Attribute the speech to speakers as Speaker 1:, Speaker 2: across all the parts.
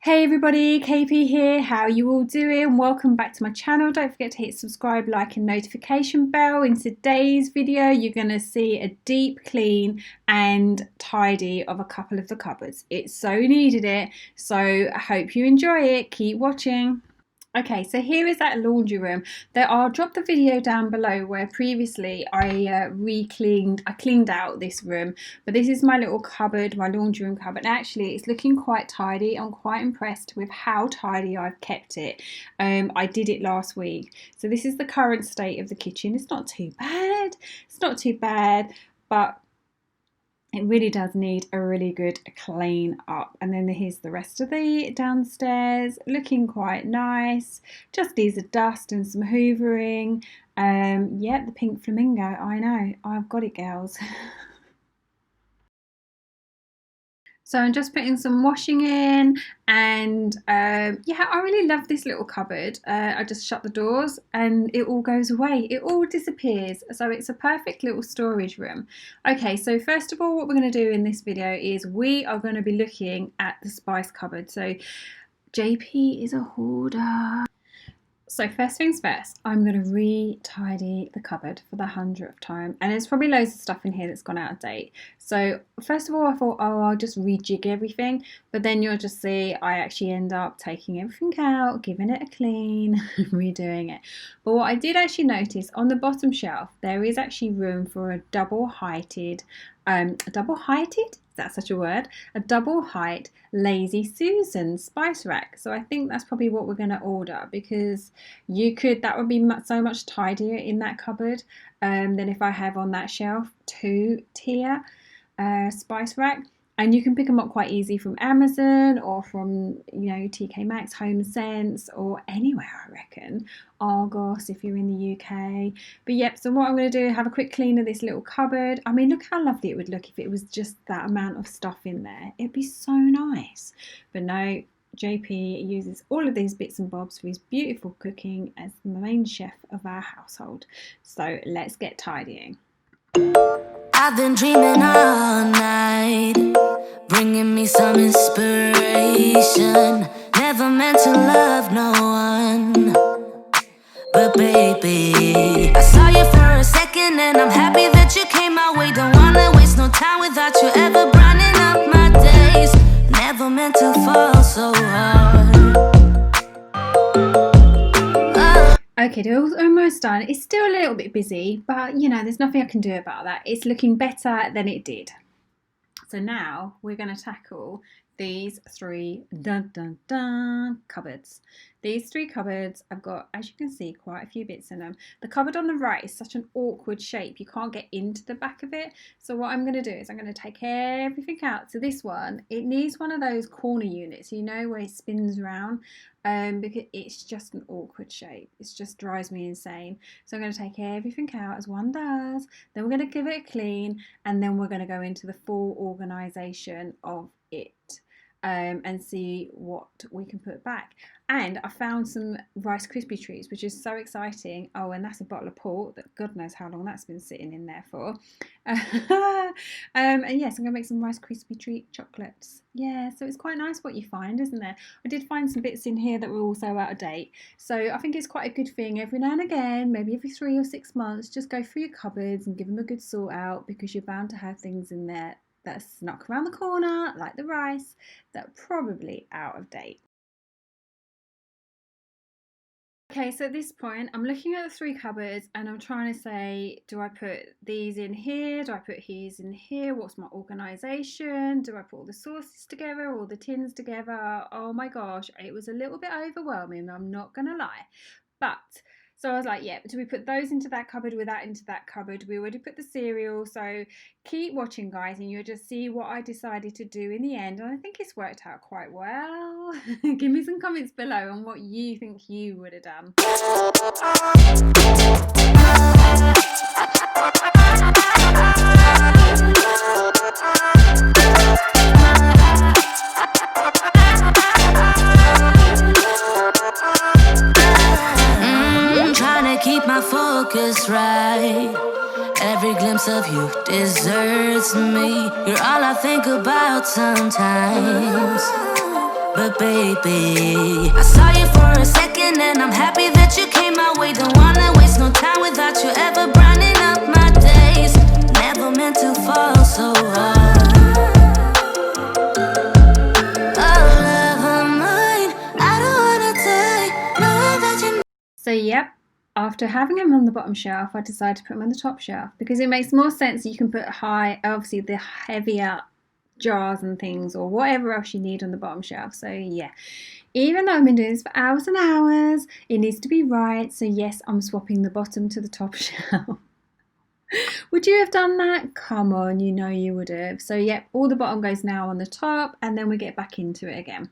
Speaker 1: Hey everybody, KP here. How are you all doing? Welcome back to my channel. Don't forget to hit subscribe, like and notification bell. In today's video, you're going to see a deep clean and tidy of a couple of the cupboards. It so needed it, so I hope you enjoy it. Keep watching. Okay, so here is that laundry room. I'll drop the video down below where previously I cleaned out this room. But this is my little cupboard, my laundry room cupboard. And actually, it's looking quite tidy. I'm quite impressed with how tidy I've kept it. I did it last week. So this is the current state of the kitchen. It's not too bad. It's not too bad, but it really does need a really good clean up. And then here's the rest of the downstairs, looking quite nice. Just needs a dust and some hoovering. Yeah, the pink flamingo, I know, I've got it, girls. So I'm just putting some washing in, and yeah, I really love this little cupboard. I just shut the doors and it all goes away. It all disappears. So it's a perfect little storage room. Okay, so first of all, what we're going to do in this video is we are going to be looking at the spice cupboard. So JP is a hoarder. So first things first, I'm going to re-tidy the cupboard for the 100th time. And there's probably loads of stuff in here that's gone out of date. So first of all, I thought, oh, I'll just rejig everything. But then you'll just see I actually end up taking everything out, giving it a clean, redoing it. But what I did actually notice, on the bottom shelf, there is actually room for a double-heighted, is that such a word? A double height Lazy Susan spice rack. So I think that's probably what we're going to order, because that would be so much tidier in that cupboard than if I have on that shelf 2-tier spice rack. And you can pick them up quite easy from Amazon or from, TK Maxx, Home Sense, or anywhere, I reckon. Argos if you're in the UK. But yep, so what I'm going to do, have a quick clean of this little cupboard. I mean, look how lovely it would look if it was just that amount of stuff in there. It'd be so nice. But no, JP uses all of these bits and bobs for his beautiful cooking as the main chef of our household. So let's get tidying.
Speaker 2: I've been dreaming all night, bringing me some inspiration. Never meant to love no one, but baby, I saw you for a second and I'm happy that you came my way. Don't wanna waste no time without you ever brightening up my days. Never meant to fall so hard.
Speaker 1: Okay, they're almost done. It's still a little bit busy, but there's nothing I can do about that. It's looking better than it did. So now we're going to tackle these three cupboards. These three cupboards, I've got, as you can see, quite a few bits in them. The cupboard on the right is such an awkward shape. You can't get into the back of it. So what I'm going to do is I'm going to take everything out. So this one, it needs one of those corner units, where it spins around. Because it's just an awkward shape. It just drives me insane. So I'm going to take everything out as one does. Then we're going to give it a clean, and then we're going to go into the full organisation of it. And see what we can put back. And I found some Rice Krispie treats, which is so exciting. Oh, and that's a bottle of port that God knows how long that's been sitting in there for. And yes, I'm going to make some Rice Krispie treat chocolates. Yeah, so it's quite nice what you find, isn't there? I did find some bits in here that were also out of date. So I think it's quite a good thing every now and again, maybe every 3 or 6 months, just go through your cupboards and give them a good sort out, because you're bound to have things in there that snuck around the corner, like the rice, that are probably out of date. Okay, so at this point, I'm looking at the three cupboards and I'm trying to say, do I put these in here? Do I put his in here? What's my organisation? Do I put all the sauces together, all the tins together? Oh my gosh, it was a little bit overwhelming, I'm not going to lie. But so I was like, yeah, do we put those into that cupboard with that into that cupboard? We already put the cereal. So keep watching, guys, and you'll just see what I decided to do in the end. And I think it's worked out quite well. Give me some comments below on what you think you would have done.
Speaker 2: Keep my focus right. Every glimpse of you deserts me. You're all I think about sometimes. But baby, I saw you for a second and I'm happy that you came my way. Don't wanna waste no time without you ever brightening up my days. Never meant to fall so hard. Oh, love of mine, I don't wanna take knowing that you.
Speaker 1: So yep, after having them on the bottom shelf, I decided to put them on the top shelf because it makes more sense. You can put obviously the heavier jars and things or whatever else you need on the bottom shelf. So yeah, even though I've been doing this for hours and hours, it needs to be right. So yes, I'm swapping the bottom to the top shelf. Would you have done that? Come on, you know you would have. So yep, all the bottom goes now on the top and then we get back into it again.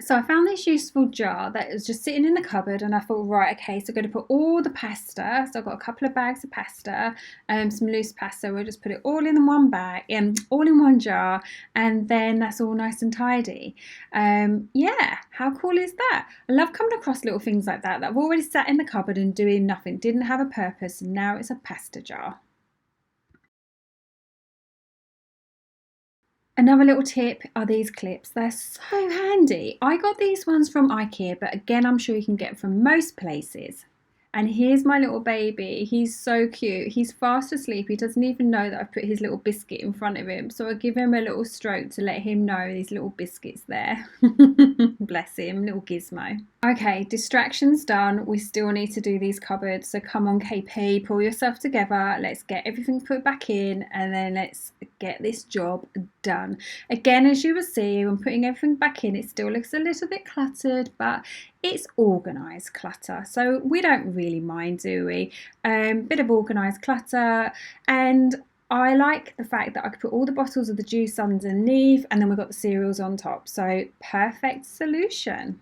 Speaker 1: So I found this useful jar that was just sitting in the cupboard and I thought, right, okay, so I'm going to put all the pasta. So I've got a couple of bags of pasta, some loose pasta. We'll just put it all in one bag, all in one jar, and then that's all nice and tidy. Yeah, how cool is that? I love coming across little things like that have already sat in the cupboard and doing nothing, didn't have a purpose, and now it's a pasta jar. Another little tip are these clips. They're so handy. I got these ones from IKEA, but again, I'm sure you can get them from most places. And here's my little baby. He's so cute. He's fast asleep. He doesn't even know that I've put his little biscuit in front of him. So I give him a little stroke to let him know these little biscuits there. Bless him, little gizmo. Okay, distractions done. We still need to do these cupboards. So come on, KP, pull yourself together. Let's get everything put back in and then let's get this job done. Again, as you will see, when putting everything back in, it still looks a little bit cluttered, but it's organised clutter. So we don't really mind, do we? Bit of organised clutter. And I like the fact that I could put all the bottles of the juice underneath and then we've got the cereals on top. So perfect solution.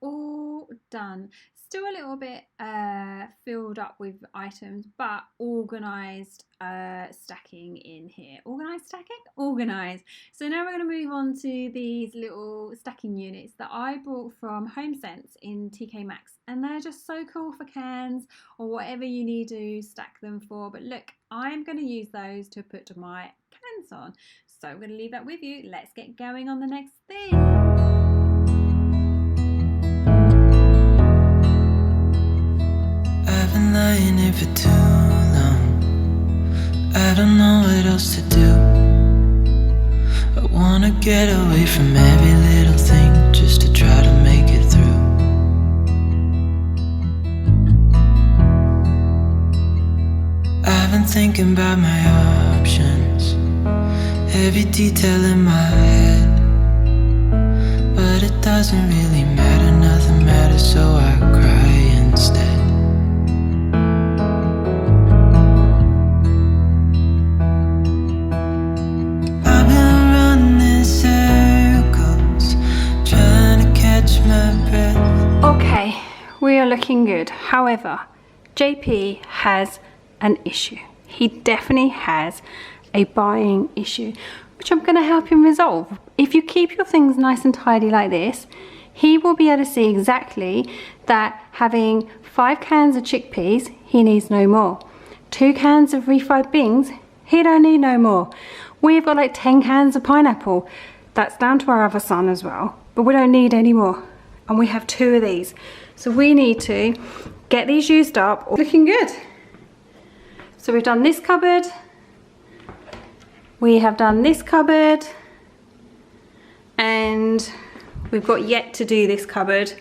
Speaker 1: All done. Still a little bit filled up with items, but organised stacking in here. Organised stacking? Organised. So now we're going to move on to these little stacking units that I bought from HomeSense in TK Maxx, and they're just so cool for cans or whatever you need to stack them for. But look, I'm going to use those to put my cans on. So I'm going to leave that with you. Let's get going on the next thing.
Speaker 2: Lying here for too long. I don't know what else to do. I wanna get away from every little thing just to try to make it through. I've been thinking about my options, every detail in my head, but it doesn't really matter, nothing matters, so I cry instead.
Speaker 1: Okay, we are looking good. However, JP has an issue. He definitely has a buying issue, which I'm going to help him resolve. If you keep your things nice and tidy like this, he will be able to see exactly that having 5 cans of chickpeas, he needs no more. 2 cans of refried beans, he don't need no more. We've got like 10 cans of pineapple. That's down to our other son as well, but we don't need any more. And we have 2 of these. So we need to get these used up. Looking good. So we've done this cupboard. We have done this cupboard. And we've got yet to do this cupboard.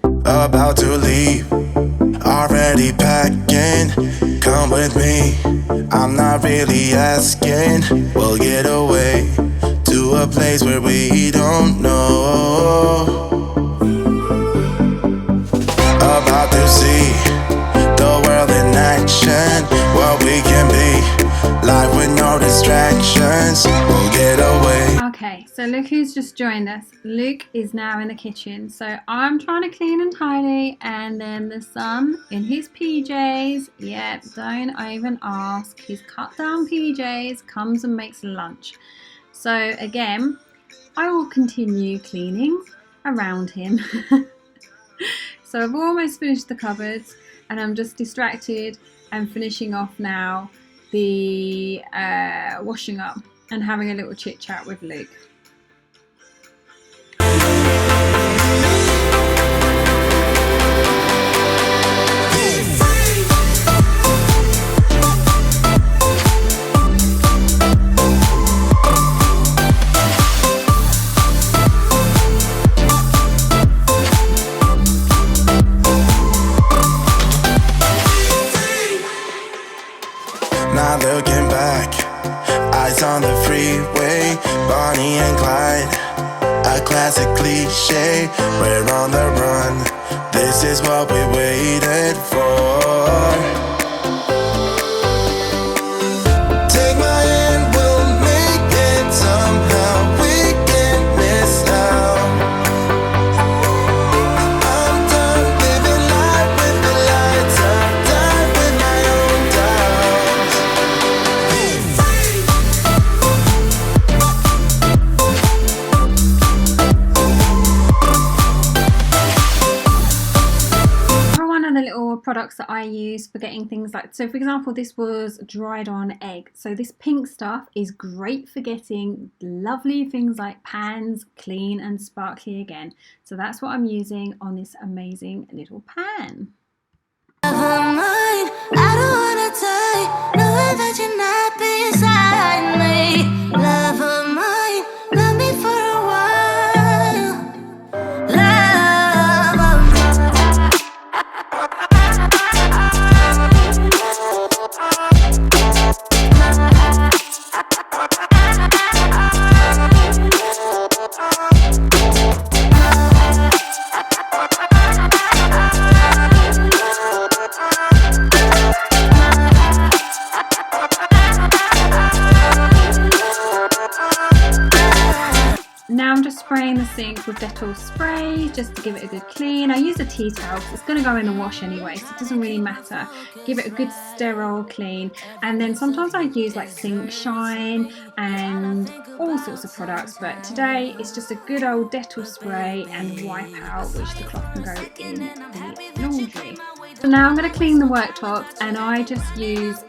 Speaker 3: About to leave, already packing. Come with me, I'm not really asking. We'll get away to a place where we don't know. About to see the world in action, what we can be, life with no distractions. We'll get away.
Speaker 1: Okay, so look who's just joined us. Luke is now in the kitchen. So I'm trying to clean and tidy, and then the son in his PJs, yeah, don't even ask. His cut down PJs comes and makes lunch. So again, I will continue cleaning around him. So I've almost finished the cupboards, and I'm just distracted and finishing off now the washing up and having a little chit chat with Luke.
Speaker 3: Not looking back, eyes on the freeway, Bonnie and Clyde, a classic cliche. We're on the run, this is what we waited for. Take my hand, we'll make it somehow. We can't miss out. I'm done living life with the lights up, done with my own doubts.
Speaker 1: One of the little products that I use for getting things like, so for example, this was dried on egg. So this pink stuff is great for getting lovely things like pans clean and sparkly again. So that's what I'm using on this amazing little pan.
Speaker 2: Never mind, I don't wanna die, knowing that you're not beside me. Love of mine, love me for a while. Love of
Speaker 1: Now I'm just spraying the sink with Dettol spray just to give it a good clean. I use a tea towel because it's going to go in the wash anyway, so it doesn't really matter. Give it a good sterile clean, and then sometimes I use like sink shine and all sorts of products, but today it's just a good old Dettol spray and wipe out, which the cloth can go in the laundry. So now I'm going to clean the worktops, and I just use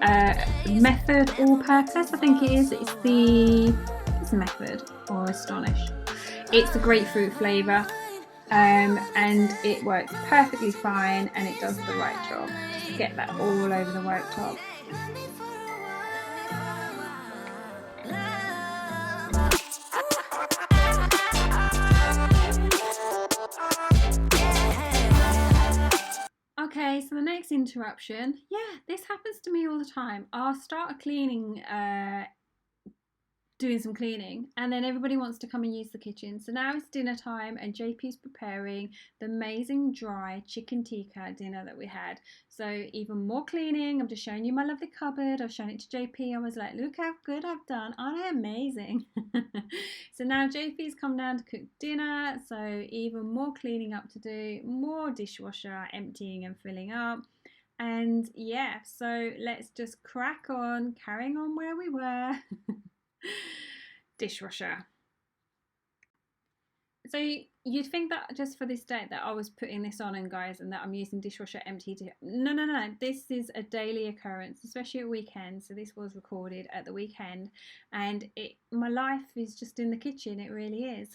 Speaker 1: Method All Purpose, I think it is. It's Method or Astonish. It's the grapefruit flavour, and it works perfectly fine, and it does the right job. Just get that all over the worktop. Okay, so the next interruption, yeah, this happens to me all the time. I'll start a cleaning doing some cleaning, and then everybody wants to come and use the kitchen. So now it's dinner time, and JP's preparing the amazing dry chicken tikka dinner that we had. So even more cleaning. I'm just showing you my lovely cupboard. I've shown it to JP. I was like, look how good I've done, aren't I amazing? So now JP's come down to cook dinner, so even more cleaning up to do, more dishwasher emptying and filling up. And yeah, so let's just crack on, carrying on where we were. Dishwasher. So you'd think that just for this day that I was putting this on, and guys, and that I'm using dishwasher empty. No. This is a daily occurrence, especially at weekends. So this was recorded at the weekend, and my life is just in the kitchen. It really is.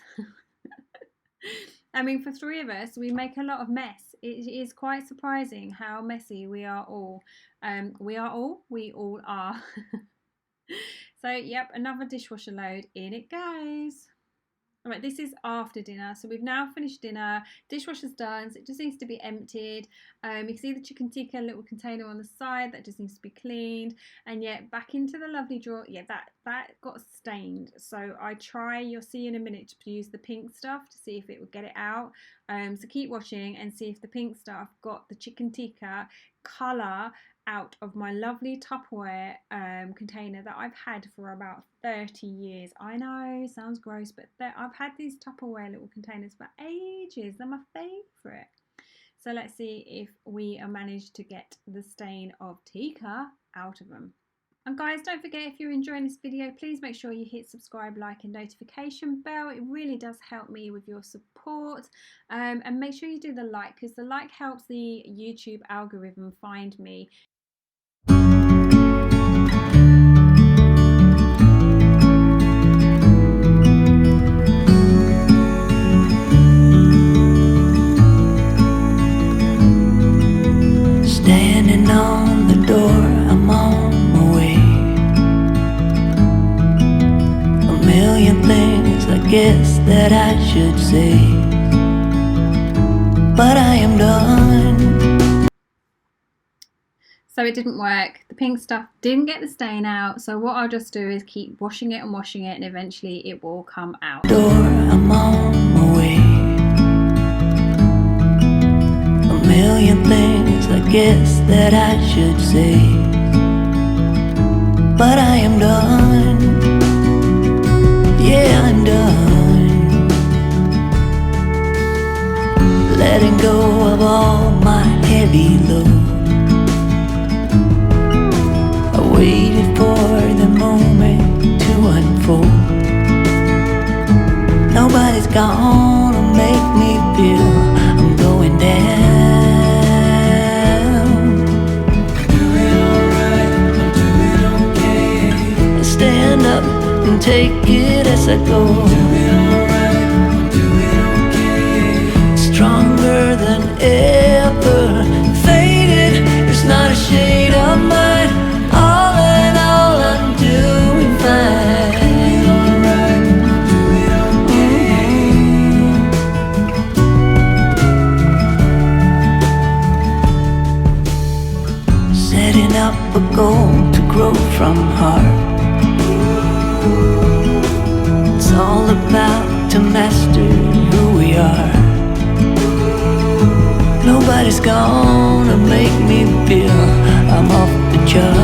Speaker 1: I mean, for three of us, we make a lot of mess. It is quite surprising how messy we are all. We all are. So, yep, another dishwasher load. In it goes. All right, this is after dinner. So we've now finished dinner. Dishwasher's done, so it just needs to be emptied. You can see the chicken tikka little container on the side. That just needs to be cleaned. And yet back into the lovely drawer. Yeah, that got stained. So you'll see in a minute, to use the pink stuff to see if it would get it out. So keep watching and see if the pink stuff got the chicken tikka colour out of my lovely Tupperware container that I've had for about 30 years. I know, sounds gross, but I've had these Tupperware little containers for ages. They're my favourite. So let's see if we manage to get the stain of Tika out of them. And guys, don't forget, if you're enjoying this video, please make sure you hit subscribe, like and notification bell. It really does help me with your support. And make sure you do the like, because the like helps the YouTube algorithm find me.
Speaker 2: Standing on the door, I'm on my way. A million things I guess that I should say, but I am done.
Speaker 1: So it didn't work. The pink stuff didn't get the stain out. So what I'll just do is keep washing it, and eventually it will come out.
Speaker 2: Door, I'm on my way. A million things I guess that I should say, but I am done. Yeah, I'm done. Letting go of all my heavy load. I waited for the moment to unfold. Nobody's gonna make me feel I'm going down. Doing alright, I'm doing okay. I stand up and take it as I go. Doing alright, I'm doing okay. Stronger than ever. Faded, there's not a shade of mine. All in all, I'm doing fine. Doing alright, I'm doing okay. Setting up a goal to grow from heart. It's all about to master who we are. Nobody's gonna make me feel I'm off the chart.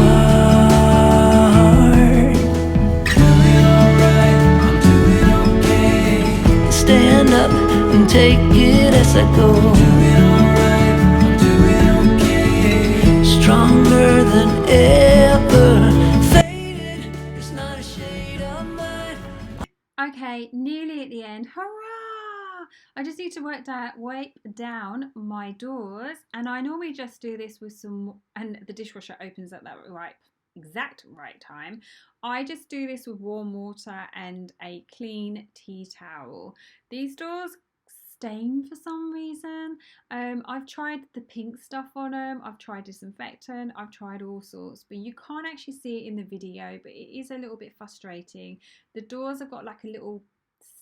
Speaker 2: Doing alright, I'm doing okay. Stand up and take it as I go. Doing alright, I'm doing okay. Stronger than ever. Faded, there's not a shade of mine.
Speaker 1: Okay, nearly at the end. Hurrah! I just need to wipe down my doors, and I normally just do this with some, and the dishwasher opens at that exact right time. I just do this with warm water and a clean tea towel. These doors stain for some reason. I've tried the pink stuff on them, I've tried disinfectant, I've tried all sorts, but you can't actually see it in the video, but it is a little bit frustrating. The doors have got like a little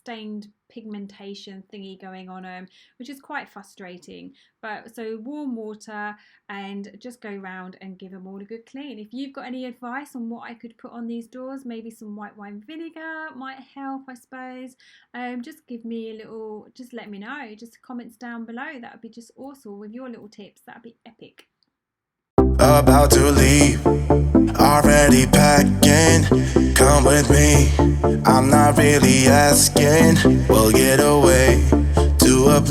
Speaker 1: stained pigmentation thingy going on them, which is quite frustrating. But so warm water and just go round and give them all a good clean. If you've got any advice on what I could put on these doors, maybe some white wine vinegar might help, I suppose. Just give me a little, just let me know, just comments down below. That would be just awesome with your little tips. That would be epic.
Speaker 3: About to leave, already packing. Come with me, I'm not really asking. We'll get away to a